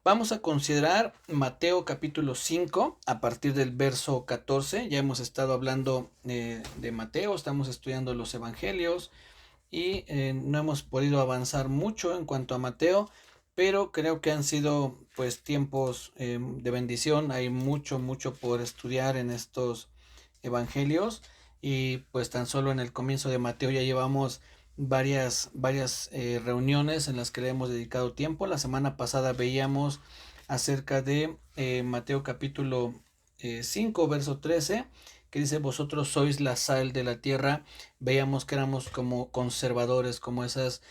Vamos a considerar Mateo capítulo 5 a partir del verso 14. Ya hemos estado hablando de Mateo, estamos estudiando los evangelios y no hemos podido avanzar mucho en cuanto a Mateo, pero creo que han sido pues tiempos de bendición. Hay mucho por estudiar en estos evangelios y pues tan solo en el comienzo de Mateo ya llevamos varias reuniones en las que le hemos dedicado tiempo. La semana pasada veíamos acerca de Mateo capítulo 5 verso 13, que dice: vosotros sois la sal de la tierra. Veíamos que éramos como conservadores, como esas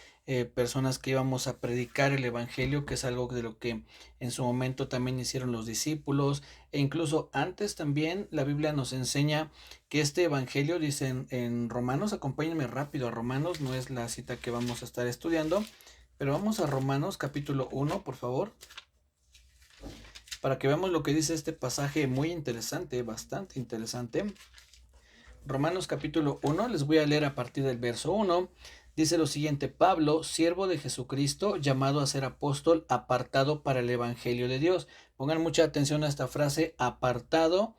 personas que íbamos a predicar el evangelio, que es algo de lo que en su momento también hicieron los discípulos, e incluso antes también la Biblia nos enseña que este evangelio dice en Romanos. Acompáñenme rápido a Romanos, no es la cita que vamos a estar estudiando, pero vamos a Romanos capítulo 1, por favor, para que veamos lo que dice este pasaje muy interesante, bastante interesante. Romanos capítulo 1, les voy a leer a partir del verso 1. Dice lo siguiente: Pablo, siervo de Jesucristo, llamado a ser apóstol, apartado para el evangelio de Dios. Pongan mucha atención a esta frase: apartado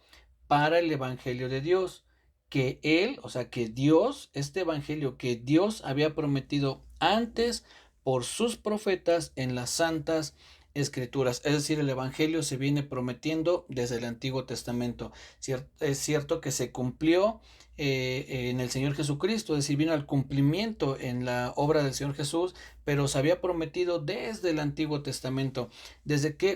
para el evangelio de Dios. Que él, o sea, que Dios, este evangelio que Dios había prometido antes por sus profetas en las santas escrituras. Es decir, el evangelio se viene prometiendo desde el Antiguo Testamento. Es cierto que se cumplió en el Señor Jesucristo, es decir, vino al cumplimiento en la obra del Señor Jesús, pero se había prometido desde el Antiguo Testamento.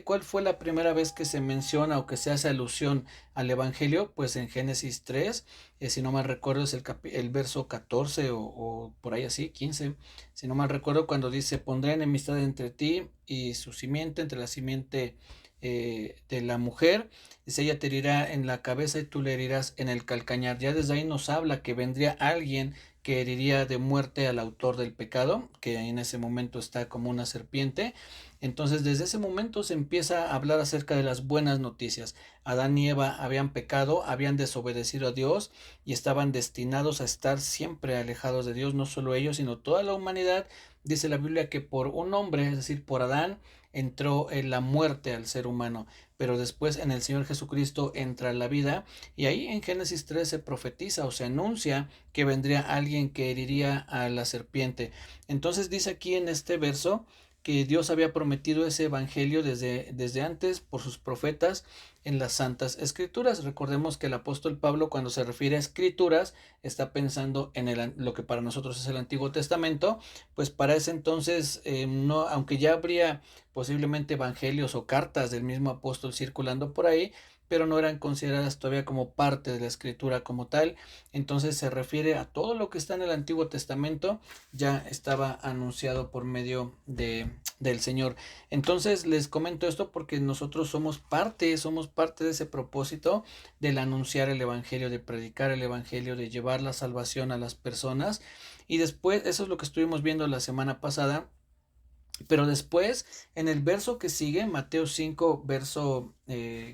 ¿Cuál fue la primera vez que se menciona o que se hace alusión al Evangelio? Pues en Génesis 3, si no mal recuerdo es el verso 14 o por ahí así, 15, si no mal recuerdo, cuando dice: pondré enemistad entre ti y su simiente, entre la simiente de la mujer. Dice: ella te herirá en la cabeza y tú le herirás en el calcañar. Ya desde ahí nos habla que vendría alguien que heriría de muerte al autor del pecado, que en ese momento está como una serpiente. Entonces desde ese momento se empieza a hablar acerca de las buenas noticias. Adán y Eva habían pecado, habían desobedecido a Dios y estaban destinados a estar siempre alejados de Dios, no solo ellos, sino toda la humanidad. Dice la Biblia que por un hombre, es decir, por Adán, entró en la muerte al ser humano, pero después en el Señor Jesucristo entra la vida, y ahí en Génesis 3 se profetiza o se anuncia que vendría alguien que heriría a la serpiente. Entonces dice aquí en este verso que Dios había prometido ese evangelio desde antes por sus profetas en las santas escrituras. Recordemos que el apóstol Pablo, cuando se refiere a escrituras, está pensando en lo que para nosotros es el Antiguo Testamento. Pues para ese entonces, no, aunque ya habría posiblemente evangelios o cartas del mismo apóstol circulando por ahí, pero no eran consideradas todavía como parte de la escritura como tal. Entonces se refiere a todo lo que está en el Antiguo Testamento, ya estaba anunciado por medio del Señor. Entonces les comento esto porque nosotros somos parte de ese propósito del anunciar el Evangelio, de predicar el Evangelio, de llevar la salvación a las personas. Y después, eso es lo que estuvimos viendo la semana pasada. Pero después, en el verso que sigue, Mateo 5, verso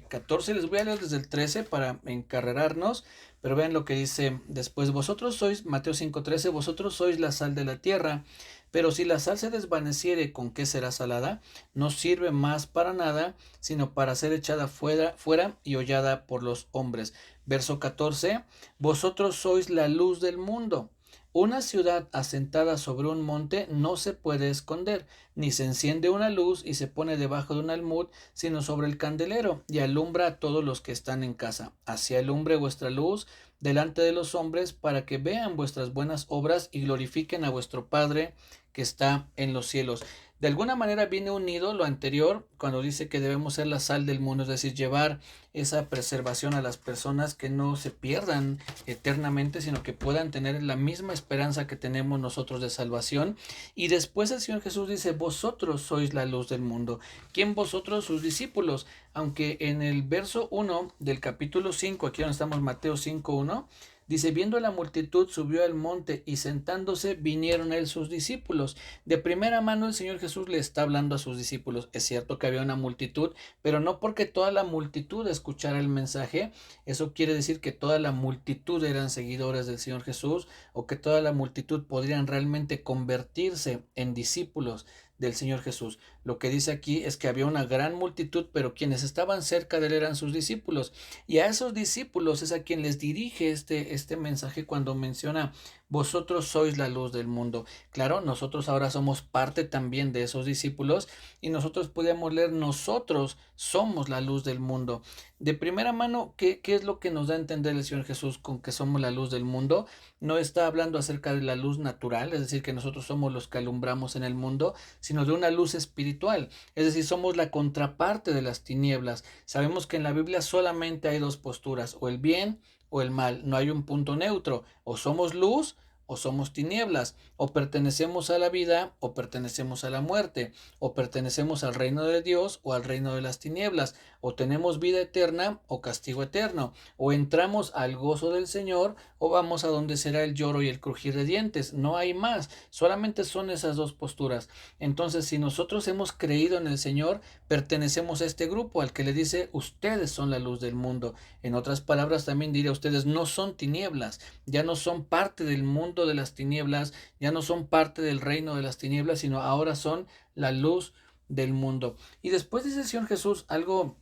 14, les voy a leer desde el 13 para encarrerarnos, pero vean lo que dice después: vosotros sois, Mateo 5, 13, vosotros sois la sal de la tierra, pero si la sal se desvaneciere, ¿con qué será salada? No sirve más para nada, sino para ser echada fuera y hollada por los hombres. Verso 14, vosotros sois la luz del mundo. Una ciudad asentada sobre un monte no se puede esconder, ni se enciende una luz y se pone debajo de un almud, sino sobre el candelero, y alumbra a todos los que están en casa. Así alumbre vuestra luz delante de los hombres, para que vean vuestras buenas obras y glorifiquen a vuestro Padre que está en los cielos. De alguna manera viene unido lo anterior cuando dice que debemos ser la sal del mundo, es decir, llevar esa preservación a las personas, que no se pierdan eternamente, sino que puedan tener la misma esperanza que tenemos nosotros de salvación. Y después el Señor Jesús dice: vosotros sois la luz del mundo. ¿Quién vosotros? Sus discípulos. Aunque en el verso 1 del capítulo 5, aquí donde estamos, Mateo 5:1, dice: viendo la multitud, subió al monte, y sentándose vinieron a él sus discípulos. De primera mano el Señor Jesús le está hablando a sus discípulos. Es cierto que había una multitud, pero no porque toda la multitud escuchara el mensaje, eso quiere decir que toda la multitud eran seguidores del Señor Jesús, o que toda la multitud podrían realmente convertirse en discípulos del Señor Jesús. Lo que dice aquí es que había una gran multitud, pero quienes estaban cerca de él eran sus discípulos. Y a esos discípulos es a quien les dirige este mensaje cuando menciona: vosotros sois la luz del mundo. Claro, nosotros ahora somos parte también de esos discípulos y nosotros podemos leer: nosotros somos la luz del mundo. De primera mano, ¿qué es lo que nos da a entender el Señor Jesús con que somos la luz del mundo? No está hablando acerca de la luz natural, es decir, que nosotros somos los que alumbramos en el mundo, sino de una luz espiritual, es decir, somos la contraparte de las tinieblas. Sabemos que en la Biblia solamente hay dos posturas: o el bien o el mal, no hay un punto neutro: o somos luz o somos tinieblas, o pertenecemos a la vida o pertenecemos a la muerte, o pertenecemos al reino de Dios o al reino de las tinieblas, o tenemos vida eterna o castigo eterno, o entramos al gozo del Señor o vamos a donde será el lloro y el crujir de dientes. No hay más, solamente son esas dos posturas. Entonces, si nosotros hemos creído en el Señor, pertenecemos a este grupo al que le dice: ustedes son la luz del mundo. En otras palabras, también diría: ustedes no son tinieblas, ya no son parte del mundo de las tinieblas, ya no son parte del reino de las tinieblas, sino ahora son la luz del mundo. Y después dice el Señor Jesús algo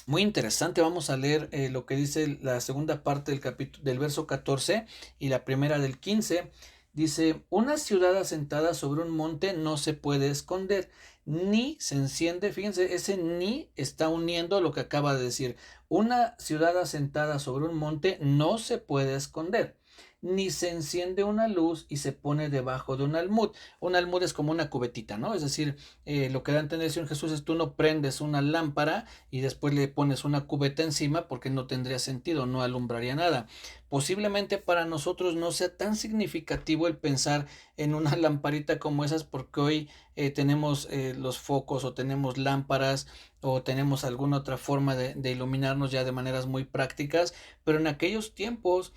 muy interesante. Vamos a leer lo que dice la segunda parte del capítulo, del verso 14 y la primera del 15. Dice: una ciudad asentada sobre un monte no se puede esconder, ni se enciende. Fíjense, ese ni está uniendo lo que acaba de decir. Una ciudad asentada sobre un monte no se puede esconder, ni se enciende una luz y se pone debajo de un almud. Un almud es como una cubetita, ¿no? Es decir, lo que da a entender el Señor Jesús es: tú no prendes una lámpara y después le pones una cubeta encima, porque no tendría sentido, no alumbraría nada. Posiblemente para nosotros no sea tan significativo el pensar en una lamparita como esas, porque hoy tenemos los focos, o tenemos lámparas, o tenemos alguna otra forma de iluminarnos ya de maneras muy prácticas, pero en aquellos tiempos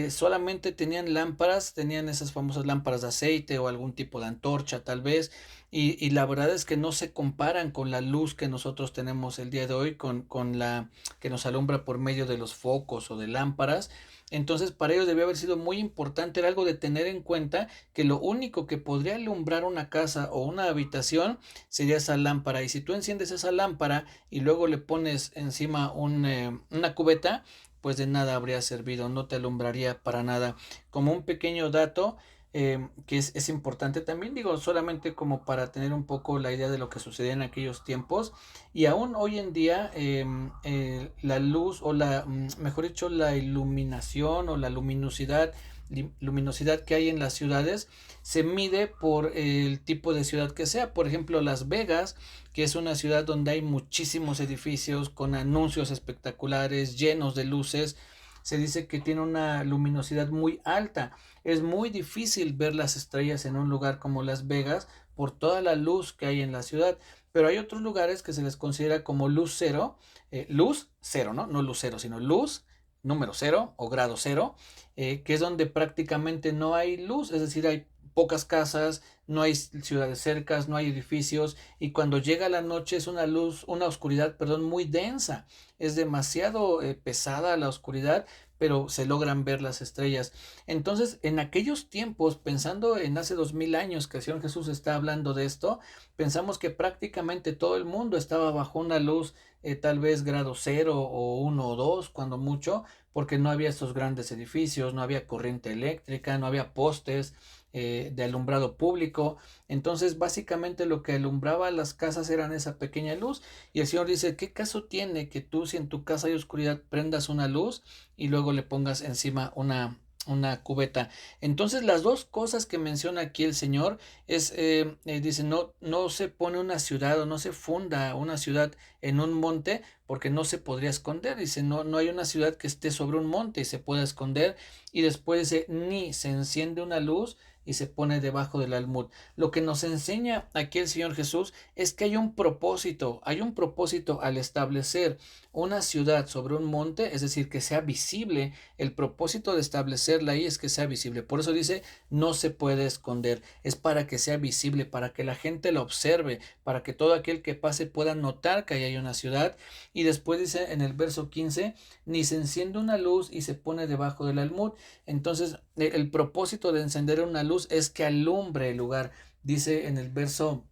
solamente tenían lámparas, tenían esas famosas lámparas de aceite o algún tipo de antorcha tal vez, y la verdad es que no se comparan con la luz que nosotros tenemos el día de hoy, con la que nos alumbra por medio de los focos o de lámparas. Entonces para ellos debió haber sido muy importante, era algo de tener en cuenta, que lo único que podría alumbrar una casa o una habitación sería esa lámpara. Y si tú enciendes esa lámpara y luego le pones encima una cubeta, pues de nada habría servido, no te alumbraría para nada. Como un pequeño dato que es importante también, digo, solamente como para tener un poco la idea de lo que sucedía en aquellos tiempos. Y aún hoy en día la luz o mejor dicho, la iluminación o la luminosidad que hay en las ciudades se mide por el tipo de ciudad que sea. Por ejemplo, Las Vegas, que es una ciudad donde hay muchísimos edificios con anuncios espectaculares, llenos de luces, se dice que tiene una luminosidad muy alta. Es muy difícil ver las estrellas en un lugar como Las Vegas por toda la luz que hay en la ciudad. Pero hay otros lugares que se les considera como luz cero, ¿no? No luz cero, sino luz número cero o grado cero, que es donde prácticamente no hay luz, es decir, hay pocas casas, no hay ciudades cercas, no hay edificios, y cuando llega la noche es una oscuridad, perdón, muy densa. Es demasiado pesada la oscuridad, pero se logran ver las estrellas. Entonces, en aquellos tiempos, pensando en hace 2000 años que el Señor Jesús está hablando de esto, pensamos que prácticamente todo el mundo estaba bajo una luz, tal vez grado cero o uno o dos, cuando mucho, porque no había estos grandes edificios, no había corriente eléctrica, no había postes de alumbrado público. Entonces, básicamente lo que alumbraba las casas eran esa pequeña luz. Y el Señor dice: ¿qué caso tiene que tú, si en tu casa hay oscuridad, prendas una luz y luego le pongas encima una cubeta? Entonces, las dos cosas que menciona aquí el Señor dice: no se pone una ciudad, o no se funda una ciudad en un monte, porque no se podría esconder. Dice: no hay una ciudad que esté sobre un monte y se pueda esconder. Y después dice: ni se enciende una luz y se pone debajo del almud. Lo que nos enseña aquí el Señor Jesús es que hay un propósito al establecer una ciudad sobre un monte, es decir, que sea visible. El propósito de establecerla ahí es que sea visible. Por eso dice: no se puede esconder. Es para que sea visible, para que la gente la observe, para que todo aquel que pase pueda notar que ahí hay una ciudad. Y después dice en el verso 15: ni se enciende una luz y se pone debajo del almud. Entonces, el propósito de encender una luz es que alumbre el lugar. Dice en el verso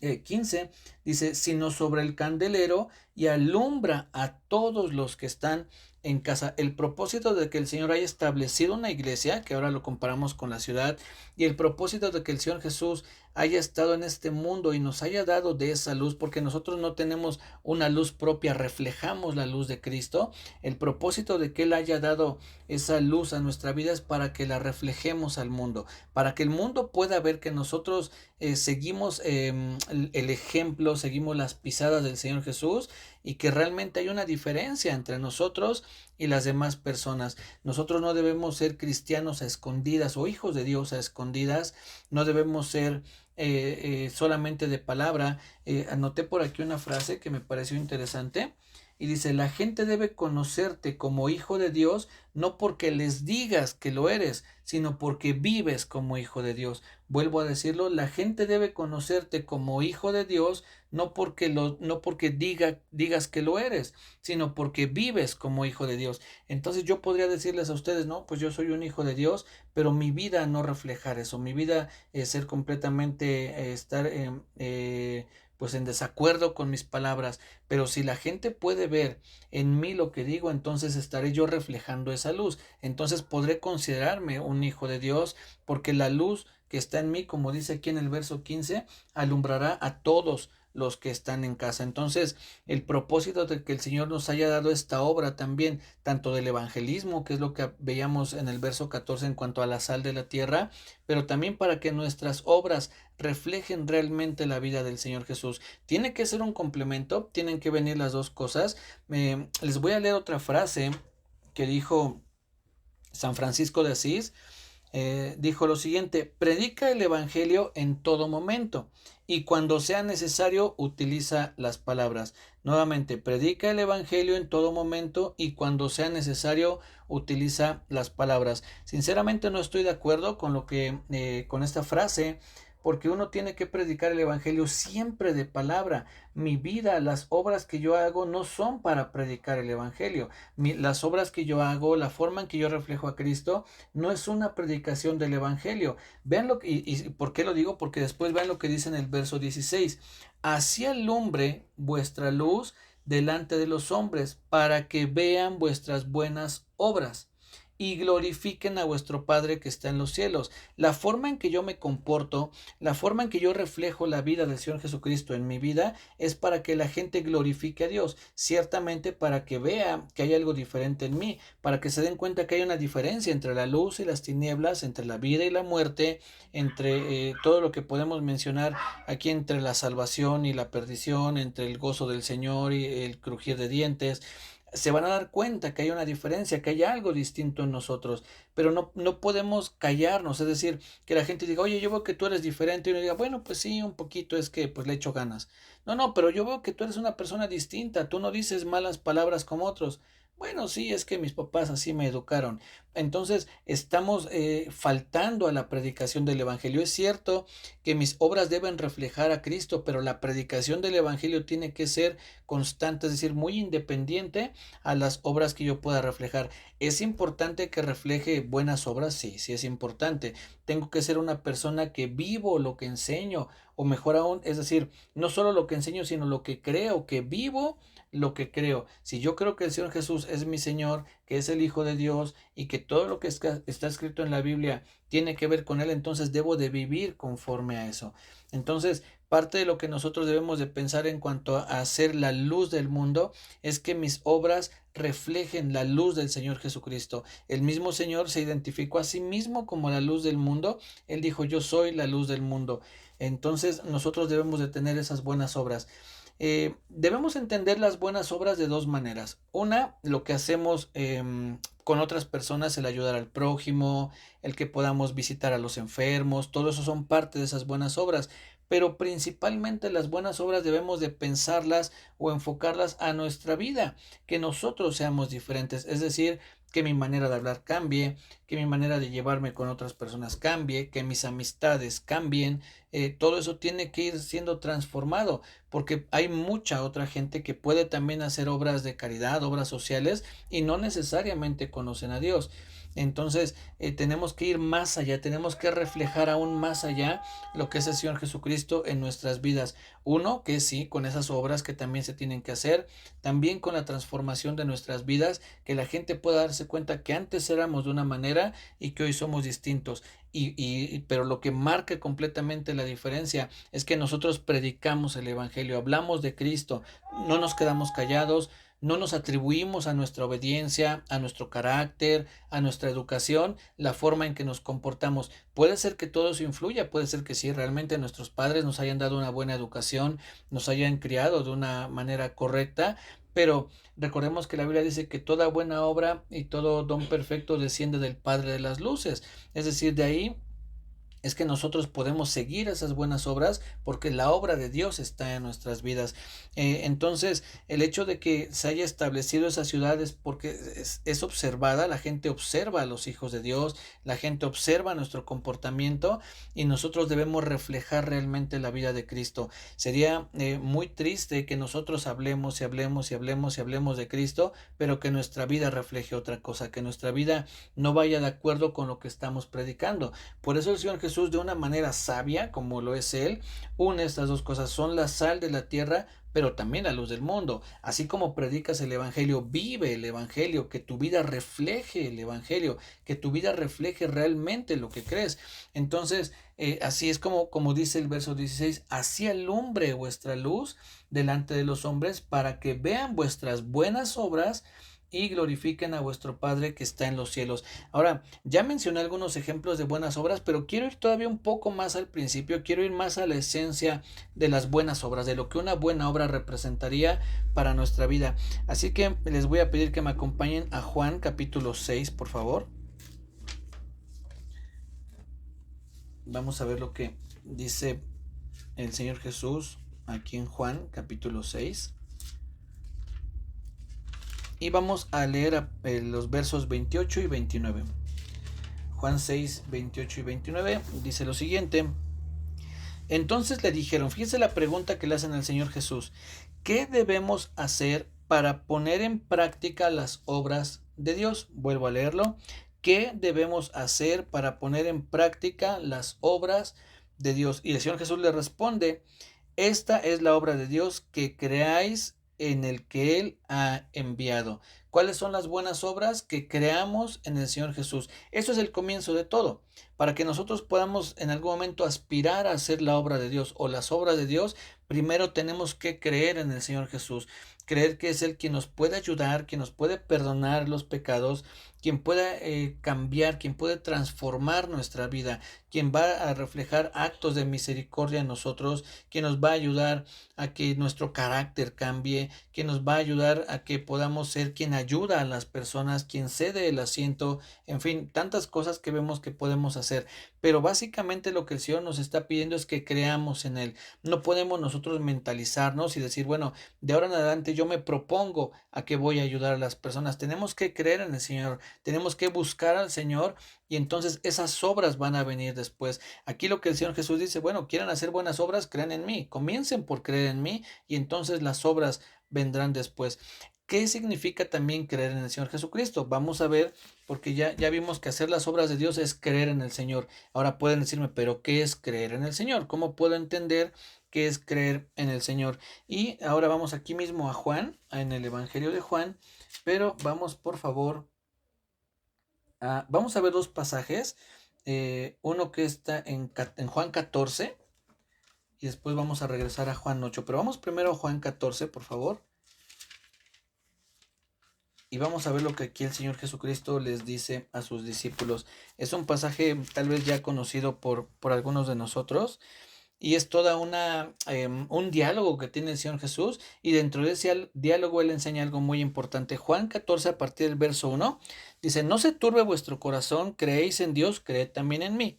15, dice, sino sobre el candelero y alumbra a todos los que están en casa. El propósito de que el Señor haya establecido una iglesia, que ahora lo comparamos con la ciudad, y el propósito de que el Señor Jesús haya estado en este mundo y nos haya dado de esa luz, porque nosotros no tenemos una luz propia, reflejamos la luz de Cristo. El propósito de que Él haya dado esa luz a nuestra vida es para que la reflejemos al mundo, para que el mundo pueda ver que nosotros seguimos el ejemplo, seguimos las pisadas del Señor Jesús, y que realmente hay una diferencia entre nosotros y las demás personas. Nosotros no debemos ser cristianos a escondidas o hijos de Dios a escondidas, no debemos ser solamente de palabra. Anoté por aquí una frase que me pareció interesante y dice, la gente debe conocerte como hijo de Dios no porque les digas que lo eres, sino porque vives como hijo de Dios. Vuelvo a decirlo, la gente debe conocerte como hijo de Dios no porque digas que lo eres, sino porque vives como hijo de Dios. Entonces yo podría decirles a ustedes, no, pues yo soy un hijo de Dios, pero mi vida no reflejar eso, mi vida es ser completamente, estar pues en desacuerdo con mis palabras. Pero si la gente puede ver en mí lo que digo, entonces estaré yo reflejando esa luz. Entonces podré considerarme un hijo de Dios, porque la luz que está en mí, como dice aquí en el verso 15, alumbrará a todos los que están en casa. Entonces, el propósito de que el Señor nos haya dado esta obra también, tanto del evangelismo, que es lo que veíamos en el verso 14 en cuanto a la sal de la tierra, pero también para que nuestras obras reflejen realmente la vida del Señor Jesús. Tiene que ser un complemento, tienen que venir las dos cosas. Les voy a leer otra frase que dijo San Francisco de Asís. Dijo lo siguiente: predica el evangelio en todo momento y cuando sea necesario utiliza las palabras. Nuevamente, predica el evangelio en todo momento y cuando sea necesario utiliza las palabras. Sinceramente no estoy de acuerdo con con esta frase, porque uno tiene que predicar el evangelio siempre de palabra. Mi vida, las obras que yo hago no son para predicar el evangelio. Las obras que yo hago, la forma en que yo reflejo a Cristo, no es una predicación del evangelio. Vean y ¿por qué lo digo? Porque después vean lo que dice en el verso 16. Así alumbre vuestra luz delante de los hombres, para que vean vuestras buenas obras y glorifiquen a vuestro Padre que está en los cielos. La forma en que yo me comporto, la forma en que yo reflejo la vida del Señor Jesucristo en mi vida, es para que la gente glorifique a Dios, ciertamente para que vea que hay algo diferente en mí, para que se den cuenta que hay una diferencia entre la luz y las tinieblas, entre la vida y la muerte, entre todo lo que podemos mencionar aquí, entre la salvación y la perdición, entre el gozo del Señor y el crujir de dientes. Se van a dar cuenta que hay una diferencia, que hay algo distinto en nosotros, pero no podemos callarnos, es decir, que la gente diga, oye, yo veo que tú eres diferente, y uno diga, bueno, pues sí, un poquito, es que pues le echo ganas. No, pero yo veo que tú eres una persona distinta, tú no dices malas palabras como otros. Bueno, sí, es que mis papás así me educaron. Entonces, estamos faltando a la predicación del Evangelio. Es cierto que mis obras deben reflejar a Cristo, pero la predicación del Evangelio tiene que ser constante, es decir, muy independiente a las obras que yo pueda reflejar. ¿Es importante que refleje buenas obras? Sí, sí es importante. Tengo que ser una persona que vivo lo que enseño, o mejor aún, es decir, no solo lo que enseño, sino lo que creo, que vivo lo que creo. Si yo creo que el Señor Jesús es mi Señor, que es el Hijo de Dios y que todo lo que está escrito en la Biblia tiene que ver con Él, entonces debo de vivir conforme a eso. Entonces, parte de lo que nosotros debemos de pensar en cuanto a ser la luz del mundo es que mis obras reflejen la luz del Señor Jesucristo. El mismo Señor se identificó a sí mismo como la luz del mundo. Él dijo, yo soy la luz del mundo. Entonces nosotros debemos de tener esas buenas obras. Debemos entender las buenas obras de dos maneras. Una, lo que hacemos con otras personas, el ayudar al prójimo, el que podamos visitar a los enfermos, todo eso son parte de esas buenas obras. Pero principalmente las buenas obras debemos de pensarlas o enfocarlas a nuestra vida, que nosotros seamos diferentes, es decir, que mi manera de hablar cambie, que mi manera de llevarme con otras personas cambie, que mis amistades cambien. Todo eso tiene que ir siendo transformado, porque hay mucha otra gente que puede también hacer obras de caridad, obras sociales, y no necesariamente conocen a Dios. Entonces tenemos que ir más allá, tenemos que reflejar aún más allá lo que es el Señor Jesucristo en nuestras vidas. Uno, que sí, con esas obras que también se tienen que hacer, también con la transformación de nuestras vidas, que la gente pueda darse cuenta que antes éramos de una manera y que hoy somos distintos. Pero lo que marca completamente la diferencia es que nosotros predicamos el Evangelio, hablamos de Cristo, no nos quedamos callados, no nos atribuimos a nuestra obediencia, a nuestro carácter, a nuestra educación, la forma en que nos comportamos. Puede ser que todo eso influya, puede ser que sí, realmente nuestros padres nos hayan dado una buena educación, nos hayan criado de una manera correcta, pero recordemos que la Biblia dice que toda buena obra y todo don perfecto desciende del Padre de las luces. Es decir, de ahí es que nosotros podemos seguir esas buenas obras porque la obra de Dios está en nuestras vidas. Entonces, el hecho de que se haya establecido esas ciudades porque es observada, la gente observa a los hijos de Dios, la gente observa nuestro comportamiento y nosotros debemos reflejar realmente la vida de Cristo. Sería muy triste que nosotros hablemos y hablemos y hablemos y hablemos de Cristo, pero que nuestra vida refleje otra cosa, que nuestra vida no vaya de acuerdo con lo que estamos predicando. Por eso el Señor Jesús, de una manera sabia, como lo es Él, une estas dos cosas. Son la sal de la tierra, pero también la luz del mundo. Así como predicas el Evangelio, vive el Evangelio, que tu vida refleje el Evangelio, que tu vida refleje realmente lo que crees. Entonces, así es como dice el verso 16, así alumbre vuestra luz delante de los hombres para que vean vuestras buenas obras y glorifiquen a vuestro Padre que está en los cielos. Ahora, ya mencioné algunos ejemplos de buenas obras, pero quiero ir todavía un poco más al principio, quiero ir más a la esencia de las buenas obras, de lo que una buena obra representaría para nuestra vida. Así que les voy a pedir que me acompañen a Juan capítulo 6, por favor. Vamos a ver lo que dice el Señor Jesús aquí en Juan capítulo 6. Y vamos a leer los versos 28 y 29. Juan 6, 28 y 29 dice lo siguiente. Entonces le dijeron, fíjense la pregunta que le hacen al Señor Jesús, ¿qué debemos hacer para poner en práctica las obras de Dios? Vuelvo a leerlo. ¿Qué debemos hacer para poner en práctica las obras de Dios? Y el Señor Jesús le responde, esta es la obra de Dios, que creáis en el que Él ha enviado. ¿Cuáles son las buenas obras? Que creamos en el Señor Jesús. Eso es el comienzo de todo. Para que nosotros podamos en algún momento aspirar a hacer la obra de Dios o las obras de Dios, primero tenemos que creer en el Señor Jesús. Creer que es Él quien nos puede ayudar, quien nos puede perdonar los pecados, quien puede cambiar, quien puede transformar nuestra vida, quien va a reflejar actos de misericordia en nosotros, quien nos va a ayudar a que nuestro carácter cambie, quien nos va a ayudar a que podamos ser quien ayuda a las personas, quien cede el asiento, en fin, tantas cosas que vemos que podemos hacer. Pero básicamente lo que el Señor nos está pidiendo es que creamos en Él. No podemos nosotros mentalizarnos y decir, bueno, de ahora en adelante yo me propongo a que voy a ayudar a las personas. Tenemos que creer en el Señor, tenemos que buscar al Señor y entonces esas obras van a venir después. Aquí lo que el Señor Jesús dice, bueno, quieren hacer buenas obras, crean en mí, comiencen por creer en mí y entonces las obras vendrán después. ¿Qué significa también creer en el Señor Jesucristo? Vamos a ver, porque ya vimos que hacer las obras de Dios es creer en el Señor. Ahora pueden decirme, pero ¿qué es creer en el Señor? ¿Cómo puedo entender qué es creer en el Señor? Y ahora vamos aquí mismo a Juan, en el Evangelio de Juan, pero vamos por favor, vamos a ver dos pasajes. Uno que está en Juan 14 y después vamos a regresar a Juan 8, pero vamos primero a Juan 14, por favor. Y vamos a ver lo que aquí el Señor Jesucristo les dice a sus discípulos. Es un pasaje tal vez ya conocido por algunos de nosotros. Y es toda un diálogo que tiene el Señor Jesús. Y dentro de ese diálogo Él enseña algo muy importante. Juan 14 a partir del verso 1 dice, no se turbe vuestro corazón, creéis en Dios, creed también en mí.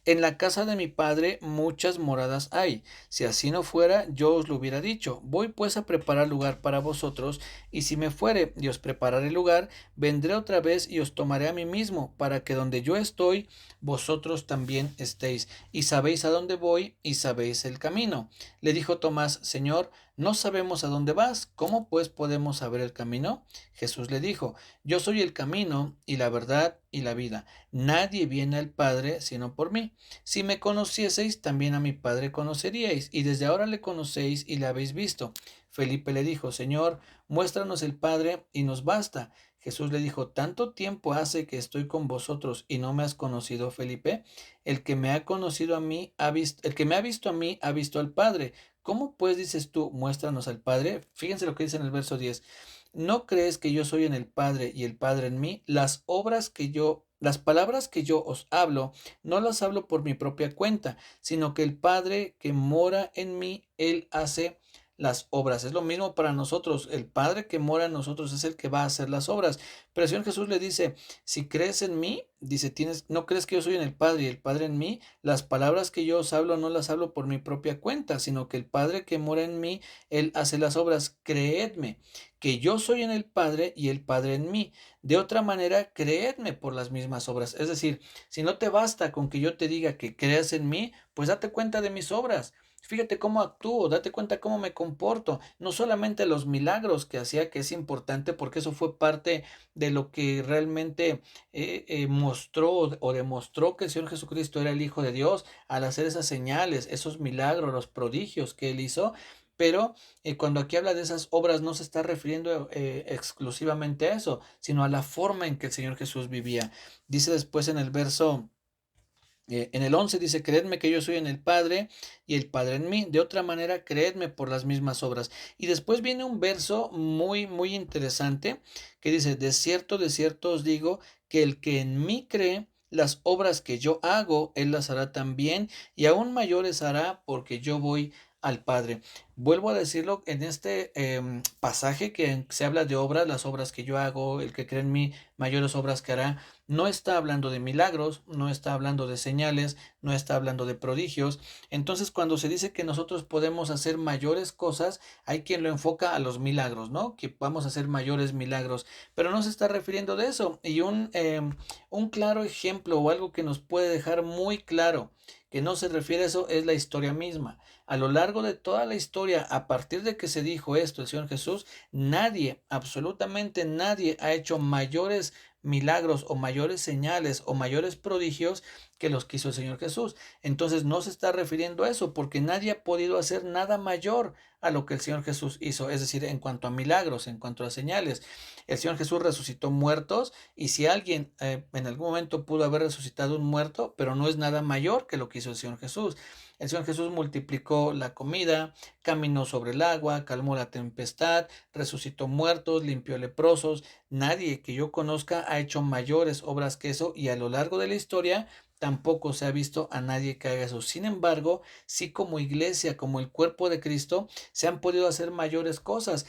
En la casa de mi Padre muchas moradas hay. Si así no fuera, yo os lo hubiera dicho. Voy pues a preparar lugar para vosotros, y si me fuere y os prepararé lugar, vendré otra vez y os tomaré a mí mismo, para que donde yo estoy, vosotros también estéis. Y sabéis a dónde voy, y sabéis el camino. Le dijo Tomás, Señor, no sabemos a dónde vas, ¿cómo pues podemos saber el camino? Jesús le dijo, yo soy el camino y la verdad y la vida. Nadie viene al Padre sino por mí. Si me conocieseis, también a mi Padre conoceríais, y desde ahora le conocéis y le habéis visto. Felipe le dijo, Señor, muéstranos el Padre y nos basta. Jesús le dijo, ¿tanto tiempo hace que estoy con vosotros y no me has conocido, Felipe? El que me ha conocido a mí, el que me ha visto a mí, ha visto al Padre. ¿Cómo pues dices tú, muéstranos al Padre? Fíjense lo que dice en el verso 10. ¿No crees que yo soy en el Padre y el Padre en mí? Las palabras que yo os hablo, no las hablo por mi propia cuenta, sino que el Padre que mora en mí, Él hace las obras. Es lo mismo para nosotros. El Padre que mora en nosotros es el que va a hacer las obras. Pero el Señor Jesús le dice, si crees en mí, dice, no crees que yo soy en el Padre y el Padre en mí, las palabras que yo os hablo no las hablo por mi propia cuenta, sino que el Padre que mora en mí, Él hace las obras. Creedme que yo soy en el Padre y el Padre en mí. De otra manera, creedme por las mismas obras. Es decir, si no te basta con que yo te diga que creas en mí, pues date cuenta de mis obras. Fíjate cómo actúo, date cuenta cómo me comporto. No solamente los milagros que hacía, que es importante porque eso fue parte de lo que realmente mostró o demostró que el Señor Jesucristo era el Hijo de Dios al hacer esas señales, esos milagros, los prodigios que Él hizo. Pero cuando aquí habla de esas obras no se está refiriendo exclusivamente a eso, sino a la forma en que el Señor Jesús vivía. Dice después en el 11 dice, creedme que yo soy en el Padre y el Padre en mí. De otra manera, creedme por las mismas obras. Y después viene un verso muy, muy interesante que dice, de cierto os digo que el que en mí cree, las obras que yo hago, él las hará también y aún mayores hará porque yo voy al Padre. Vuelvo a decirlo en este pasaje que se habla de obras, las obras que yo hago, el que cree en mí, mayores obras que hará. No está hablando de milagros, no está hablando de señales, no está hablando de prodigios. Entonces, cuando se dice que nosotros podemos hacer mayores cosas, hay quien lo enfoca a los milagros, ¿no? Que vamos a hacer mayores milagros, pero no se está refiriendo de eso. Y un claro ejemplo o algo que nos puede dejar muy claro que no se refiere a eso es la historia misma. A lo largo de toda la historia, a partir de que se dijo esto, el Señor Jesús, nadie, absolutamente nadie ha hecho mayores milagros o mayores señales o mayores prodigios que los que hizo el Señor Jesús. Entonces no se está refiriendo a eso porque nadie ha podido hacer nada mayor a lo que el Señor Jesús hizo, es decir, en cuanto a milagros, en cuanto a señales. El Señor Jesús resucitó muertos y si alguien en algún momento pudo haber resucitado un muerto, pero no es nada mayor que lo que hizo el Señor Jesús. El Señor Jesús multiplicó la comida, caminó sobre el agua, calmó la tempestad, resucitó muertos, limpió leprosos. Nadie que yo conozca ha hecho mayores obras que eso y a lo largo de la historia tampoco se ha visto a nadie que haga eso. Sin embargo, sí como iglesia, como el cuerpo de Cristo, se han podido hacer mayores cosas.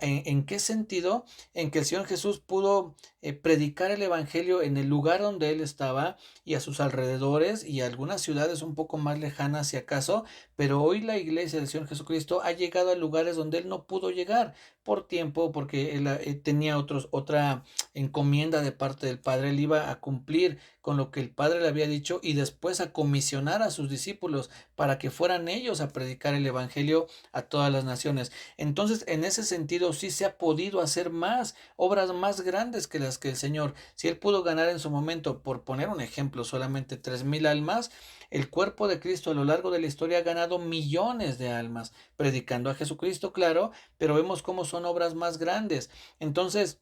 ¿En qué sentido? En que el Señor Jesús pudo predicar el Evangelio en el lugar donde Él estaba y a sus alrededores y a algunas ciudades un poco más lejanas si acaso, pero hoy la iglesia del Señor Jesucristo ha llegado a lugares donde Él no pudo llegar por tiempo, porque Él tenía otra encomienda de parte del Padre. Él iba a cumplir con lo que el Padre le había dicho y después a comisionar a sus discípulos para que fueran ellos a predicar el Evangelio a todas las naciones. Entonces, en ese sentido, sí se ha podido hacer más, obras más grandes que las que el Señor. Si Él pudo ganar en su momento, por poner un ejemplo, solamente 3,000 almas, el cuerpo de Cristo a lo largo de la historia ha ganado millones de almas, predicando a Jesucristo, claro, pero vemos cómo son obras más grandes. Entonces,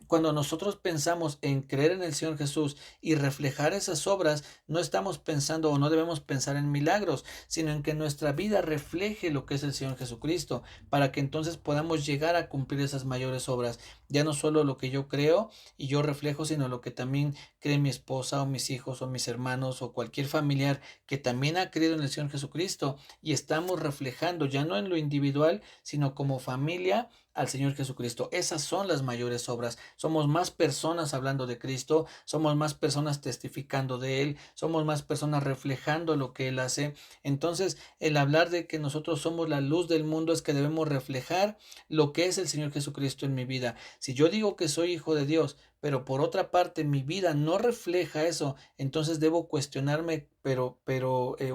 cuando nosotros pensamos en creer en el Señor Jesús y reflejar esas obras, no estamos pensando o no debemos pensar en milagros, sino en que nuestra vida refleje lo que es el Señor Jesucristo, para que entonces podamos llegar a cumplir esas mayores obras. Ya no solo lo que yo creo y yo reflejo, sino lo que también cree mi esposa o mis hijos o mis hermanos o cualquier familiar que también ha creído en el Señor Jesucristo y estamos reflejando ya no en lo individual, sino como familia al Señor Jesucristo. Esas son las mayores obras. Somos más personas hablando de Cristo, somos más personas testificando de Él, somos más personas reflejando lo que Él hace. Entonces, el hablar de que nosotros somos la luz del mundo es que debemos reflejar lo que es el Señor Jesucristo en mi vida. Si yo digo que soy hijo de Dios, pero por otra parte mi vida no refleja eso, entonces debo cuestionarme, pero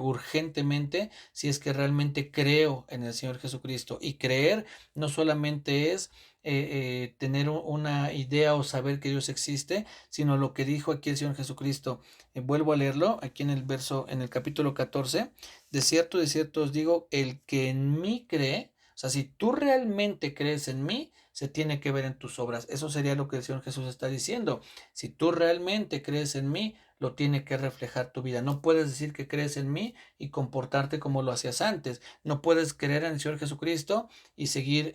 urgentemente, si es que realmente creo en el Señor Jesucristo. Y creer no solamente es tener una idea o saber que Dios existe, sino lo que dijo aquí el Señor Jesucristo. Vuelvo a leerlo aquí en el verso, en el capítulo 14. De cierto os digo, el que en mí cree, o sea, si tú realmente crees en mí, se tiene que ver en tus obras. Eso sería lo que el Señor Jesús está diciendo. Si tú realmente crees en mí, lo tiene que reflejar tu vida. No puedes decir que crees en mí y comportarte como lo hacías antes. No puedes creer en el Señor Jesucristo y seguir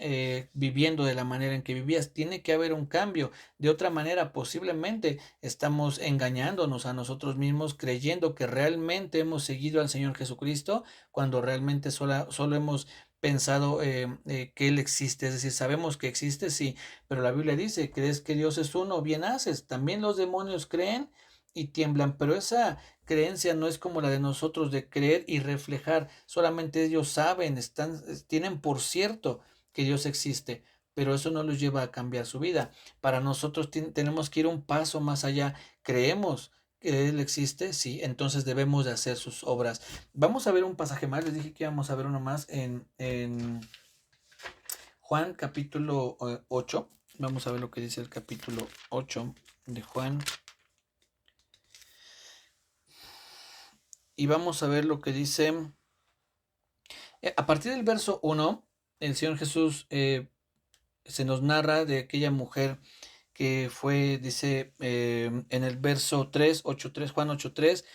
viviendo de la manera en que vivías. Tiene que haber un cambio. De otra manera, posiblemente estamos engañándonos a nosotros mismos, creyendo que realmente hemos seguido al Señor Jesucristo, cuando realmente solo hemos pensado que Él existe. Es decir, sabemos que existe, sí, pero la Biblia dice: ¿crees que Dios es uno? Bien haces. También los demonios creen y tiemblan, pero esa creencia no es como la de nosotros, de creer y reflejar. Solamente ellos saben, tienen por cierto que Dios existe, pero eso no los lleva a cambiar su vida. Para nosotros tenemos que ir un paso más allá. Creemos que Él existe, sí, entonces debemos de hacer sus obras. Vamos a ver un pasaje más. Les dije que íbamos a ver uno más en Juan capítulo 8. Vamos a ver lo que dice el capítulo 8 de Juan. Y vamos a ver lo que dice. A partir del verso 1, el Señor Jesús se nos narra de aquella mujer que fue, dice en el verso 3, 8:3, Juan 8:3.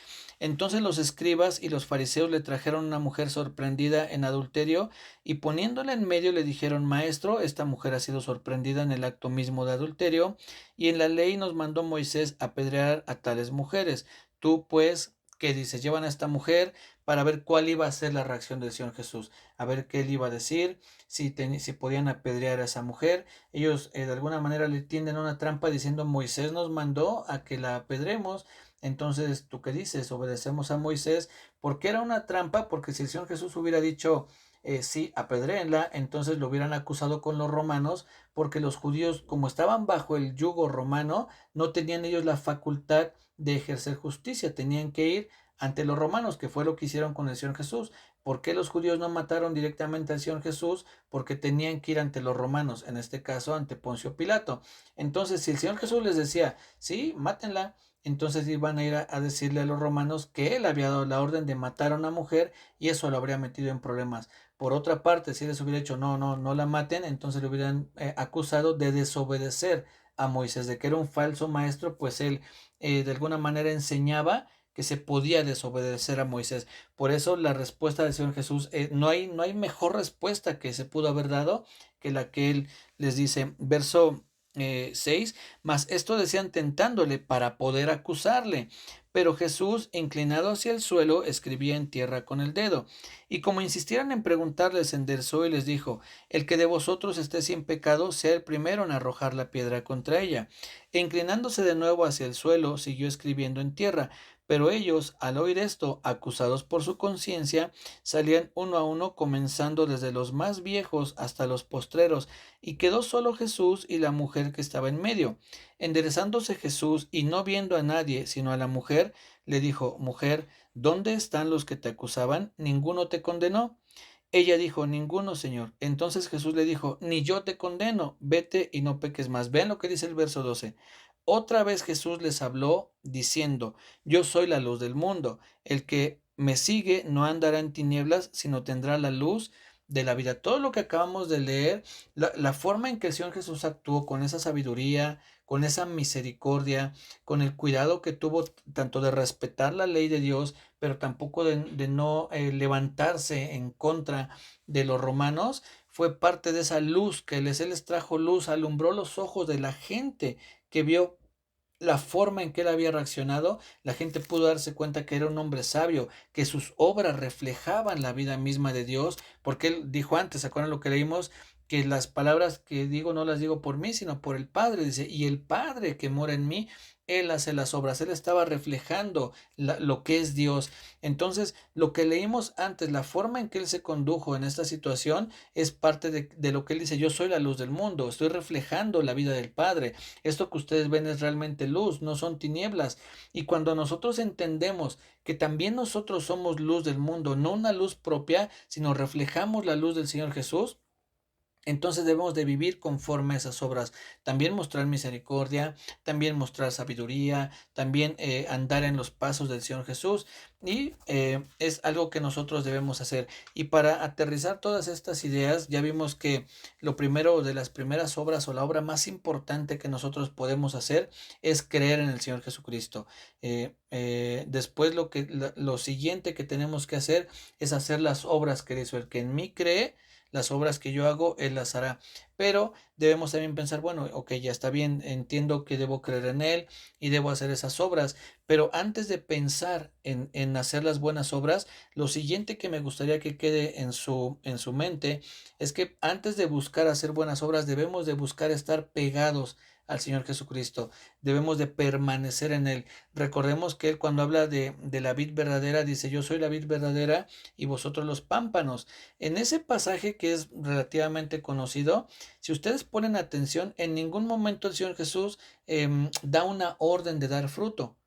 Entonces los escribas y los fariseos le trajeron una mujer sorprendida en adulterio, y poniéndola en medio le dijeron: Maestro, esta mujer ha sido sorprendida en el acto mismo de adulterio, y en la ley nos mandó Moisés apedrear a tales mujeres. Tú pues, ¿qué dices? Llevan a esta mujer para ver cuál iba a ser la reacción del Señor Jesús, a ver qué él iba a decir, si podían apedrear a esa mujer. Ellos de alguna manera le tienden una trampa diciendo: Moisés nos mandó a que la apedremos. Entonces, ¿tú qué dices? Obedecemos a Moisés. ¿Por qué era una trampa? Porque si el Señor Jesús hubiera dicho sí, apedréenla, entonces lo hubieran acusado con los romanos, porque los judíos, como estaban bajo el yugo romano, no tenían ellos la facultad de ejercer justicia, tenían que ir ante los romanos, que fue lo que hicieron con el Señor Jesús. ¿Por qué los judíos no mataron directamente al Señor Jesús? Porque tenían que ir ante los romanos, en este caso ante Poncio Pilato. Entonces, si el Señor Jesús les decía: sí, mátenla, entonces iban a ir a decirle a los romanos que él había dado la orden de matar a una mujer, y eso lo habría metido en problemas. Por otra parte, si les hubiera dicho: no, no, no la maten, entonces le hubieran acusado de desobedecer a Moisés, de que era un falso maestro, pues él de alguna manera enseñaba que se podía desobedecer a Moisés. Por eso la respuesta del Señor Jesús, no hay mejor respuesta que se pudo haber dado que la que él les dice. Verso 6, mas esto decían tentándole para poder acusarle. Pero Jesús, inclinado hacia el suelo, escribía en tierra con el dedo. Y como insistieran en preguntarle, se enderezó y les dijo: el que de vosotros esté sin pecado, sea el primero en arrojar la piedra contra ella. E inclinándose de nuevo hacia el suelo, siguió escribiendo en tierra. Pero ellos, al oír esto, acusados por su conciencia, salían uno a uno, comenzando desde los más viejos hasta los postreros, y quedó solo Jesús y la mujer que estaba en medio. Enderezándose Jesús, y no viendo a nadie sino a la mujer, le dijo: Mujer, ¿dónde están los que te acusaban? ¿Ninguno te condenó? Ella dijo: Ninguno, Señor. Entonces Jesús le dijo: Ni yo te condeno, vete y no peques más. Vean lo que dice el verso 12. Otra vez Jesús les habló diciendo: Yo soy la luz del mundo. El que me sigue no andará en tinieblas, sino tendrá la luz de la vida. Todo lo que acabamos de leer, la forma en que el Señor Jesús actuó, con esa sabiduría, con esa misericordia, con el cuidado que tuvo tanto de respetar la ley de Dios, pero tampoco de no levantarse en contra de los romanos, fue parte de esa luz que él les trajo luz, alumbró los ojos de la gente que vio la forma en que él había reaccionado. La gente pudo darse cuenta que era un hombre sabio, que sus obras reflejaban la vida misma de Dios, porque él dijo antes, ¿se acuerdan lo que leímos? que las palabras que digo no las digo por mí, sino por el Padre, dice, y el Padre que mora en mí, Él hace las obras. Él estaba reflejando lo que es Dios. Entonces, lo que leímos antes, la forma en que Él se condujo en esta situación, es parte de lo que Él dice, yo soy la luz del mundo, estoy reflejando la vida del Padre. Esto que ustedes ven es realmente luz, no son tinieblas. Y cuando nosotros entendemos que también nosotros somos luz del mundo, no una luz propia, sino reflejamos la luz del Señor Jesús, entonces debemos de vivir conforme a esas obras, también mostrar misericordia, también mostrar sabiduría, también andar en los pasos del Señor Jesús, y es algo que nosotros debemos hacer. Y para aterrizar todas estas ideas, ya vimos que lo primero de las primeras obras, o la obra más importante que nosotros podemos hacer, es creer en el Señor Jesucristo. Después lo siguiente que tenemos que hacer es hacer las obras que hizo el que en mí cree. Las obras que yo hago, Él las hará. Pero debemos también pensar, bueno, ok, ya está bien, entiendo que debo creer en Él y debo hacer esas obras. Pero antes de pensar en hacer las buenas obras, lo siguiente que me gustaría que quede en su mente es que antes de buscar hacer buenas obras, debemos de buscar estar pegados al Señor Jesucristo. Debemos de permanecer en Él. Recordemos que Él, cuando habla de la vid verdadera, dice, yo soy la vid verdadera y vosotros los pámpanos. En ese pasaje, que es relativamente conocido, si ustedes ponen atención, en ningún momento el Señor Jesús da una orden de dar fruto.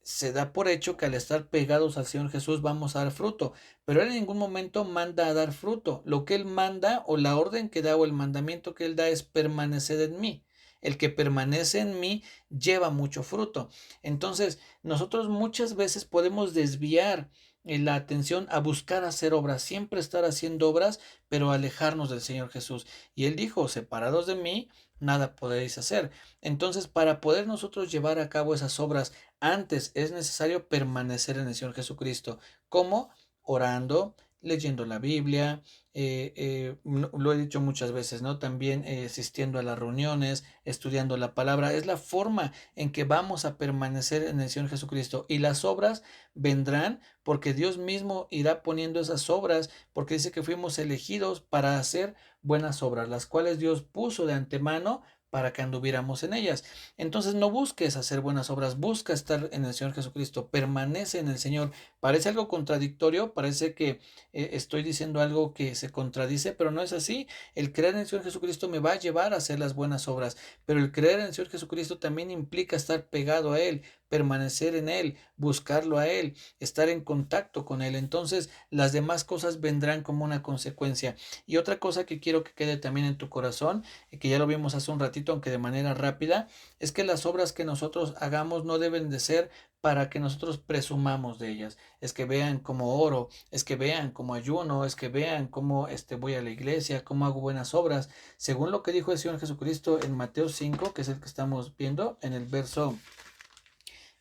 Se da por hecho que al estar pegados al Señor Jesús vamos a dar fruto, pero Él en ningún momento manda a dar fruto. Lo que Él manda, o la orden que da, o el mandamiento que Él da, es permanecer en mí. El que permanece en mí lleva mucho fruto. Entonces, nosotros muchas veces podemos desviar la atención a buscar hacer obras, siempre estar haciendo obras, pero alejarnos del Señor Jesús. Y Él dijo, separados de mí, nada podéis hacer. Entonces, para poder nosotros llevar a cabo esas obras, antes es necesario permanecer en el Señor Jesucristo. ¿Cómo? Orando, leyendo la Biblia, lo he dicho muchas veces, ¿no? También asistiendo a las reuniones, estudiando la palabra. Es la forma en que vamos a permanecer en el Señor Jesucristo. Y las obras vendrán porque Dios mismo irá poniendo esas obras, porque dice que fuimos elegidos para hacer buenas obras, las cuales Dios puso de antemano para que anduviéramos en ellas. Entonces no busques hacer buenas obras, busca estar en el Señor Jesucristo, permanece en el Señor. Parece algo contradictorio, parece que estoy diciendo algo que se contradice, pero no es así. El creer en el Señor Jesucristo me va a llevar a hacer las buenas obras, pero el creer en el Señor Jesucristo también implica estar pegado a Él, permanecer en Él, buscarlo a Él, estar en contacto con Él. Entonces las demás cosas vendrán como una consecuencia. Y otra cosa que quiero que quede también en tu corazón, que ya lo vimos hace un ratito, aunque de manera rápida, es que las obras que nosotros hagamos no deben de ser para que nosotros presumamos de ellas. Es que vean cómo oro, es que vean cómo ayuno, es que vean cómo voy a la iglesia, cómo hago buenas obras. Según lo que dijo el Señor Jesucristo en Mateo 5, que es el que estamos viendo, en el verso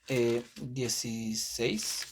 16,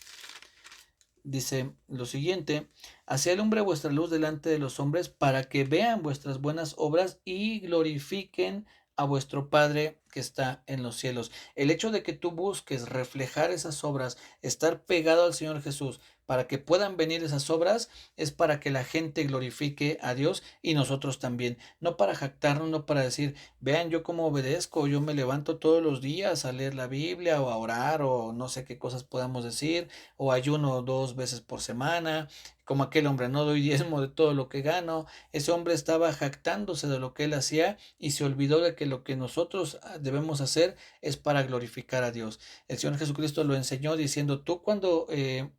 dice lo siguiente: así alumbre vuestra luz delante de los hombres, para que vean vuestras buenas obras y glorifiquen a vuestro Padre que está en los cielos. El hecho de que tú busques reflejar esas obras, estar pegado al Señor Jesús, para que puedan venir esas obras, es para que la gente glorifique a Dios y nosotros también. No para jactarnos, no para decir, vean yo cómo obedezco, yo me levanto todos los días a leer la Biblia o a orar o no sé qué cosas podamos decir, o ayuno 2 veces por semana, como aquel hombre, no doy diezmo de todo lo que gano. Ese hombre estaba jactándose de lo que él hacía y se olvidó de que lo que nosotros debemos hacer es para glorificar a Dios. El Señor Jesucristo lo enseñó diciendo, tú cuando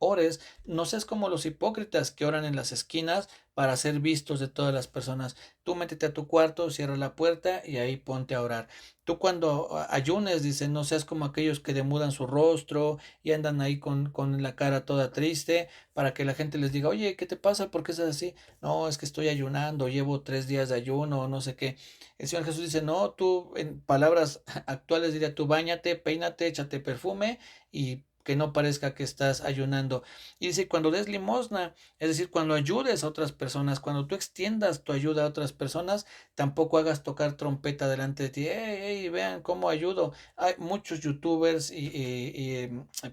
ores, no seas como los hipócritas que oran en las esquinas para ser vistos de todas las personas. Tú métete a tu cuarto, cierra la puerta y ahí ponte a orar. Tú cuando ayunes, dice, no seas como aquellos que demudan su rostro y andan ahí con la cara toda triste para que la gente les diga, oye, ¿qué te pasa? ¿Por qué estás así? No, es que estoy ayunando, llevo 3 días de ayuno, no sé qué. El Señor Jesús dice, no, tú, en palabras actuales diría, tú báñate, peínate, échate perfume y que no parezca que estás ayunando. Y dice, cuando des limosna, es decir, cuando ayudes a otras personas, cuando tú extiendas tu ayuda a otras personas, tampoco hagas tocar trompeta delante de ti. Hey, vean cómo ayudo! Hay muchos youtubers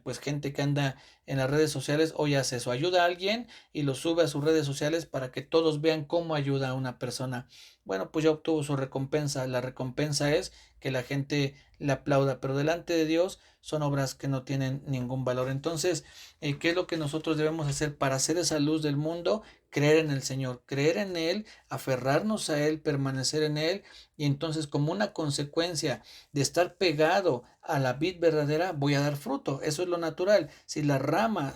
pues gente que anda en las redes sociales, hoy hace eso, ayuda a alguien y lo sube a sus redes sociales para que todos vean cómo ayuda a una persona. bueno, pues ya obtuvo su recompensa. La recompensa es que la gente le aplauda, pero delante de Dios son obras que no tienen ningún valor. Entonces, ¿qué es lo que nosotros debemos hacer para hacer esa luz del mundo? Creer en el Señor, creer en Él, aferrarnos a Él, permanecer en Él, y entonces como una consecuencia de estar pegado a la vid verdadera, voy a dar fruto. Eso es lo natural. Si la rama,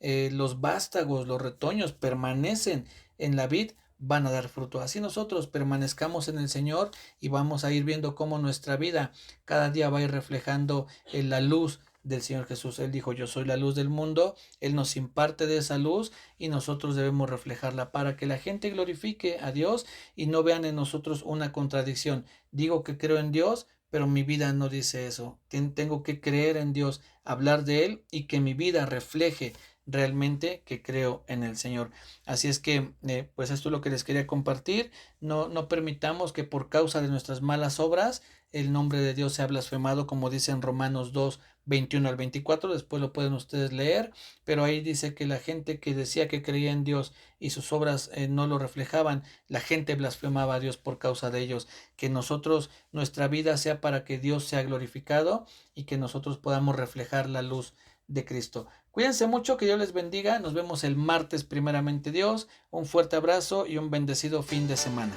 los vástagos, los retoños permanecen en la vid, van a dar fruto. Así nosotros permanezcamos en el Señor y vamos a ir viendo cómo nuestra vida cada día va a ir reflejando la luz del Señor Jesús. Él dijo, yo soy la luz del mundo. Él nos imparte de esa luz y nosotros debemos reflejarla para que la gente glorifique a Dios y no vean en nosotros una contradicción. Digo que creo en Dios, pero mi vida no dice eso. Tengo que creer en Dios, hablar de Él y que mi vida refleje realmente que creo en el Señor. Así es que, pues esto es lo que les quería compartir. No permitamos que por causa de nuestras malas obras el nombre de Dios sea blasfemado, como dice en Romanos 2, 21 al 24. Después lo pueden ustedes leer, pero ahí dice que la gente que decía que creía en Dios y sus obras no lo reflejaban, la gente blasfemaba a Dios por causa de ellos. Que nosotros, nuestra vida sea para que Dios sea glorificado y que nosotros podamos reflejar la luz de Cristo. Cuídense mucho, que Dios les bendiga. Nos vemos el martes, primeramente Dios. Un fuerte abrazo y un bendecido fin de semana.